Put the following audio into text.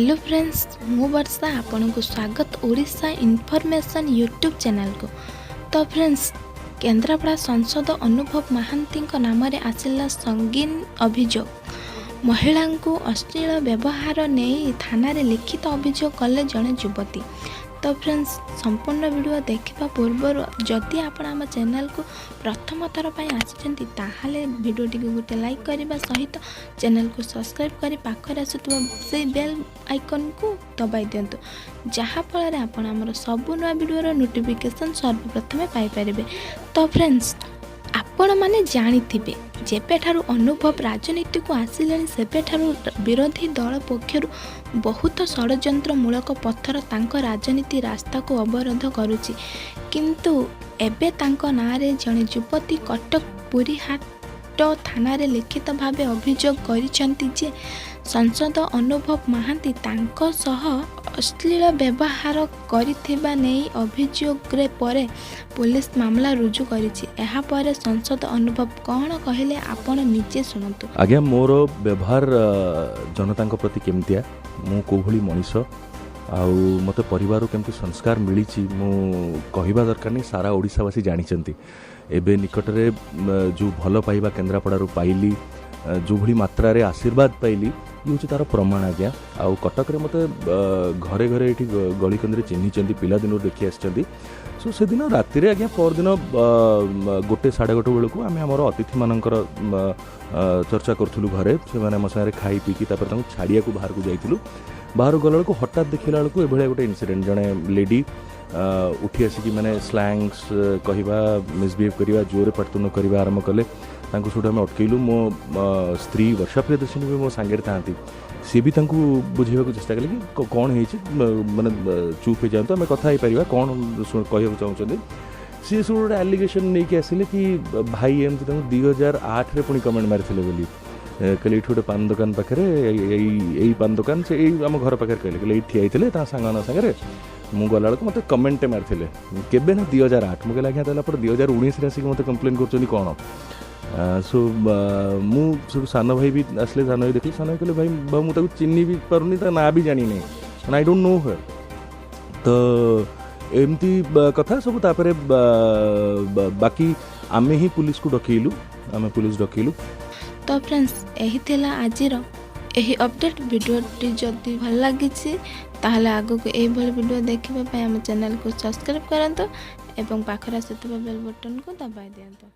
Hello friends मु वर्षा आपन को स्वागत ओडिशा इनफॉरमेशन यूट्यूब चैनल को। तो फ्रेंड्स केन्द्रापड़ा सांसद अनुभव महांती नाम आसिला संगीन अभियोग। महिला को अश्लील व्यवहार नहीं थाना रे लिखित अभियोग कले जड़े युवती। तो फ्रेंड्स संपूर्ण वीडियो देखा पूर्व जदि आपण आम चैनल को प्रथम थर पर आसिचंती ताहाले वीडियो टी गोटे लाइक करने सहित चैनल को सब्सक्राइब कर पाखरे आसुवा से बेल आइकन को दबाई दिंतु जहाँफल आपण आमर सबु नुआ वीडियो नोटिफिकेशन सर्वप्रथमे पाइपर। तो फ्रेंड्स आपण माने जानिथिबे जेबेठारु अनुभव राजनीति को आसिले सेबेठारु विरोधी दल पक्षर बहुत षड्यंत्रमूलक पत्थर तांको राजनीति रास्ता को अवरोध करुछि, किंतु एबे तांको नारे जणे युवती कटक पुरी हाट थाना रे लिखित भावे अभियोग करिसंती जे सांसद अनुभव महांती तांको सह अश्लील व्यवहार करिथिबा नै अभियोग रे परे पुलिस मामला रुजु करिछि। एहा परे सांसद अनुभव कोन कहिले आपण निजे सुनंतु। आज्ञा मोर व्यवहार जनता प्रति केमतिया मु कोभली मनीष आउ मते परिवार केमती संस्कार मिली मु कहवा दरकार नहीं सारा ओडिशावासी जानी। एबे निकट रे जो भल पाइबा केन्द्रापड़ारू पाइली जो भली मात्रा रे आशीर्वाद पाइली ये हूँ तार प्रमाण। आज्ञा आउ कटक रे मते घरे घरे ये गली कंदी चिन्हिंट पिला दिन देखी आसी। सो से दिन राति आज्ञा पर दिन 1 साढ़े 1 बेलू आम आम अतिथि मानकर चर्चा करूँ घरे से मो सारे खाई पीकी छाड़िया को बाहर को जाइलु। बाहर गला को हठात देखला बेलू एभलिया गोटे इनसीडेंट जड़े लेडी उठी आसिकी माने स्लैंग्स कहवा मिसबिहेव करवा जोरे पाटतुन करवा आरंभ कले। सब आम अटकईलु। मो स्त्री वर्षा प्रियदर्शिनी भी मो सांगे था सी भी बुझेबा चेष्टा कले कि कौन है माने चुप हो जातु आम कथा पार कौन कहूँ चाहते सी सब गोटे एलिगेशन नहीं कि आसिले कि भाई एमती 2008 रे पुणी कमेंट मारी बोली कहले ये गोटे पान दुकान पाखे यही पान दुकान से आम घर पाखे कहले ये ठिया होते सांग सागर मु गला मत कमेंट मारी केबे ना 2008 मुझे आज्ञा 2019 आसिक मत कंप्लेन कर कौन। सो मु सान भाई भी आसले सान भाई देखिए सान भाई कहले भाई मुझे चिन्ह भी पारुनी ना भी जानी नहीं आई डोंट नो हर। तो एमती कथा सब तापरे बाकी आमे ही पुलिस को डकईलु आमे पुलिस डकईलु। तो फ्रेंड्स यही थिला आजिर यही अपडेट वीडियो जदि भल लगी ताहले आगो को यही वीडियो देखिबा पय हम चैनल को सब्सक्राइब करंतो एवं पाखरा से बेल बटन को दबाई दियंतो।